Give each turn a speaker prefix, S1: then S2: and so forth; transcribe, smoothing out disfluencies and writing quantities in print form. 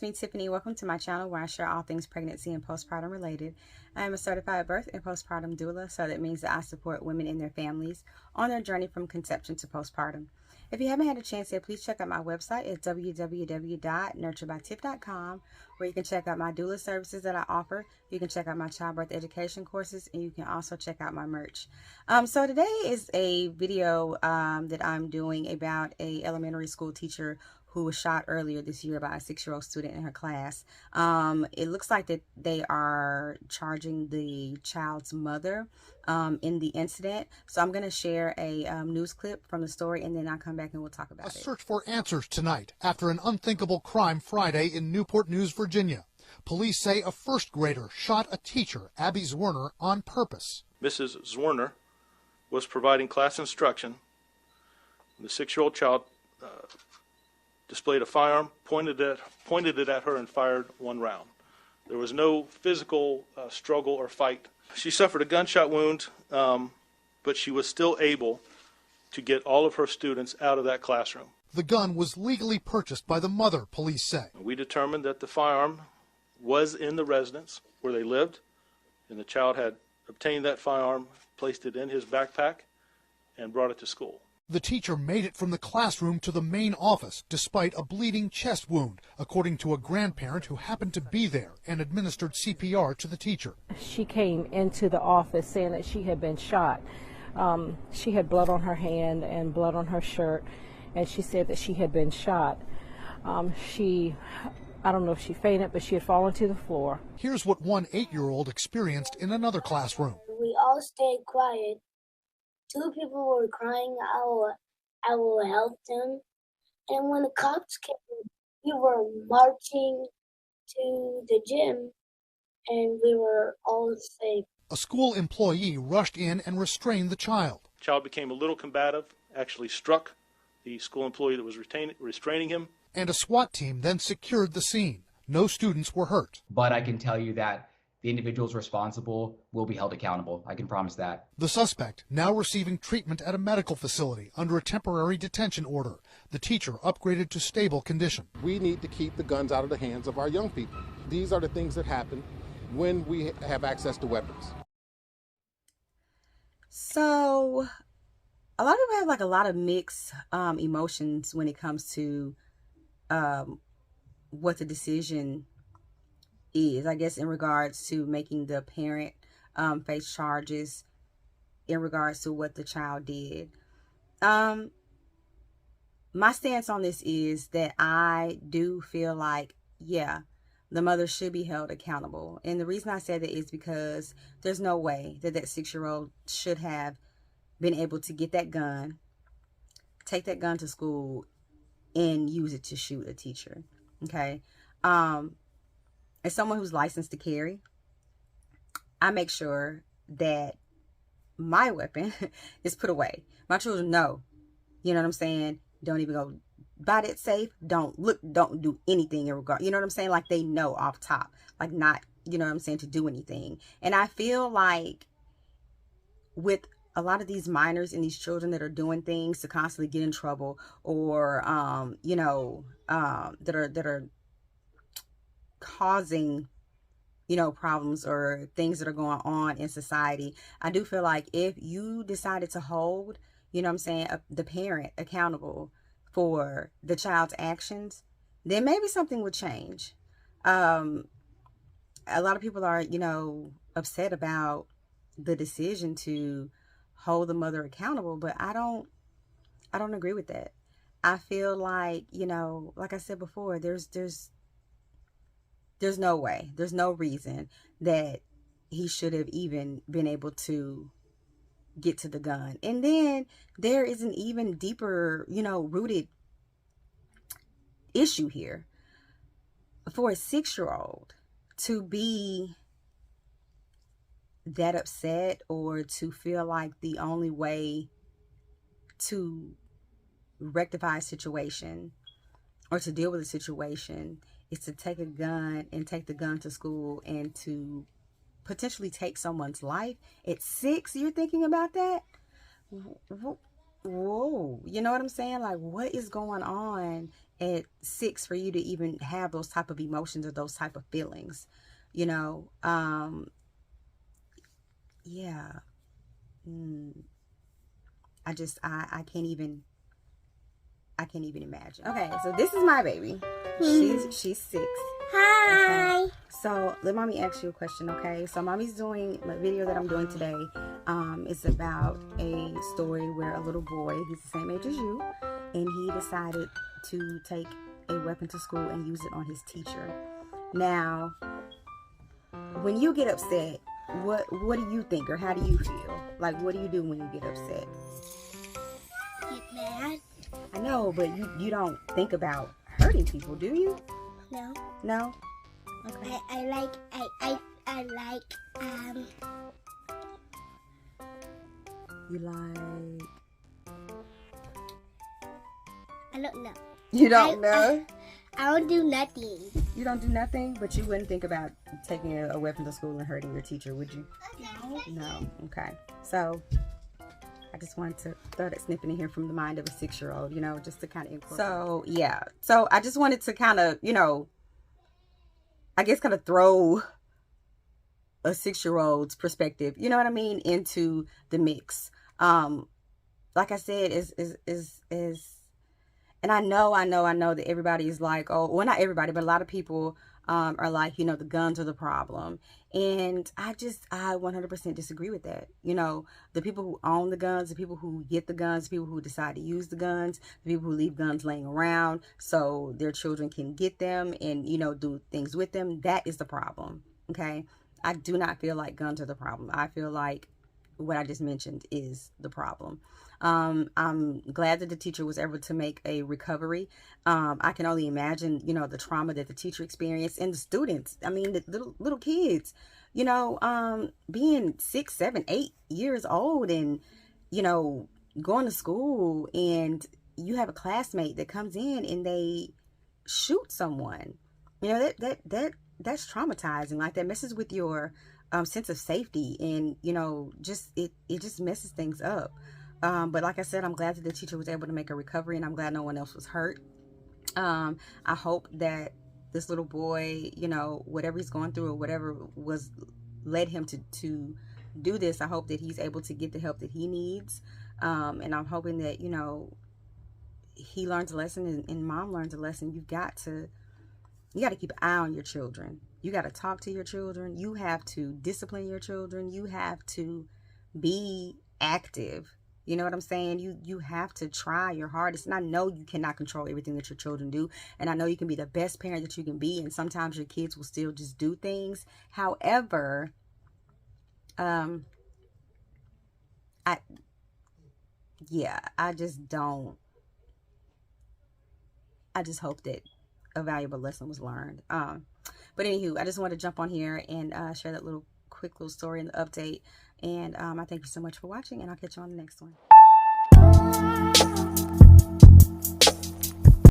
S1: me, Tiffany. Welcome to my channel where I share all things pregnancy and postpartum related. I am a certified birth and postpartum doula, so that means that I support women and their families on their journey from conception to postpartum. If you haven't had a chance yet, please check out my website at www.nurturebytiff.com, where you can check out my doula services that I offer. You can check out my childbirth education courses, and you can also check out my merch. So today is a video that I'm doing about a elementary school teacher who was shot earlier this year by a 6-year-old student in her class. It looks like that they are charging the child's mother in the incident. So I'm going to share a news clip from the story, and then I'll come back and we'll talk about it.
S2: A search for answers tonight after an unthinkable crime Friday in Newport News, Virginia. Police say a first grader shot a teacher, Abby Zwerner, on purpose.
S3: Mrs. Zwerner was providing class instruction. The 6-year-old child displayed a firearm, pointed it at her, and fired one round. There was no physical struggle or fight. She suffered a gunshot wound, but she was still able to get all of her students out of that classroom.
S2: The gun was legally purchased by the mother, police say.
S3: We determined that the firearm was in the residence where they lived, and the child had obtained that firearm, placed it in his backpack, and brought it to school.
S2: The teacher made it from the classroom to the main office despite a bleeding chest wound, according to a grandparent who happened to be there and administered CPR to the teacher.
S4: She came into the office saying that she had been shot. She had blood on her hand and blood on her shirt, and she said that she had been shot. I don't know if she fainted, but she had fallen to the floor.
S2: Here's what one 8-year-old experienced in another classroom.
S5: We all stayed quiet. 2 people were crying, I will help them. And when the cops came, we were marching to the gym, and we were all safe.
S2: A school employee rushed in and restrained the child.
S3: The child became a little combative, actually struck the school employee that was restraining him.
S2: And a SWAT team then secured the scene. No students were hurt.
S6: But I can tell you that the individuals responsible will be held accountable. I can promise that.
S2: The suspect now receiving treatment at a medical facility under a temporary detention order. The teacher upgraded to stable condition.
S7: We need to keep the guns out of the hands of our young people. These are the things that happen when we have access to weapons.
S1: So a lot of people have like a lot of mixed emotions when it comes to what the decision is, I guess, in regards to making the parent face charges in regards to what the child did. My stance on this is that I do feel like, yeah, the mother should be held accountable. And the reason I say that is because there's no way that that 6-year-old should have been able to get that gun, take that gun to school, and use it to shoot a teacher. Okay. As someone who's licensed to carry, I make sure that my weapon is put away. My children know, you know what I'm saying? Don't even go buy that safe. Don't look, don't do anything in regard. You know what I'm saying? Like they know off top, like not, you know what I'm saying, to do anything. And I feel like with a lot of these minors and these children that are doing things to constantly get in trouble, or, that are causing, problems or things that are going on in society, I do feel like if you decided to hold, the parent accountable for the child's actions, then maybe something would change. A lot of people are, upset about the decision to hold the mother accountable, but I don't agree with that. I feel like, like I said before, there's no way, there's no reason that he should have even been able to get to the gun. And then there is an even deeper, rooted issue here. For a 6-year-old to be that upset, or to feel like the only way to rectify a situation or to deal with a situation is to take a gun and take the gun to school and to potentially take someone's life at 6, you're thinking about that? Whoa, you know what I'm saying? Like, what is going on at 6 for you to even have those type of emotions or those type of feelings, you know. Yeah. I can't even imagine. Okay, so this is my baby. She's 6.
S5: Hi.
S1: Okay. So let mommy ask you a question, okay? So mommy's doing my video that I'm doing today. It's about a story where a little boy, he's the same age as you, and he decided to take a weapon to school and use it on his teacher. Now, when you get upset, what do you think, or how do you feel? Like, what do you do when you get upset?
S5: Get mad?
S1: I know, but you don't think about hurting people, do you?
S5: No.
S1: No? Okay.
S5: I like
S1: You like...
S5: I don't know.
S1: You don't know?
S5: I don't do nothing.
S1: You don't do nothing, but you wouldn't think about taking a weapon to school and hurting your teacher, would you?
S5: No.
S1: No. Okay. So, I just wanted to throw that snippet in here from the mind of a 6-year-old, you know, just to kind of incorporate. So, yeah. So, I just wanted to kind of, you know, I guess kind of throw a 6-year-old's perspective, you know what I mean, into the mix. Like I said, and I know that everybody is like, oh, well, not everybody, but a lot of people are like, you know, the guns are the problem. And I 100% disagree with that. You know, the people who own the guns, the people who get the guns, the people who decide to use the guns, the people who leave guns laying around so their children can get them and, you know, do things with them, that is the problem. Okay? I do not feel like guns are the problem. I feel like what I just mentioned is the problem. I'm glad that the teacher was able to make a recovery. I can only imagine, you know, the trauma that the teacher experienced and the students. I mean, the little kids, you know, being 6, 7, 8 years old and, you know, going to school and you have a classmate that comes in and they shoot someone. You know, that's traumatizing. Like, that messes with your sense of safety, and, you know, just it just messes things up. But like I said, I'm glad that the teacher was able to make a recovery, and I'm glad no one else was hurt. I hope that this little boy, you know, whatever he's going through or whatever led him to do this, I hope that he's able to get the help that he needs. And I'm hoping that, you know, he learns a lesson and mom learns a lesson. You got to keep an eye on your children. You got to talk to your children. You have to discipline your children. You have to be active. You know what I'm saying? You have to try your hardest. And I know you cannot control everything that your children do. And I know you can be the best parent that you can be. And sometimes your kids will still just do things. However, I just hope that a valuable lesson was learned. But anywho, I just wanted to jump on here and share that quick little story and the update. And I thank you so much for watching, and I'll catch you on the next one.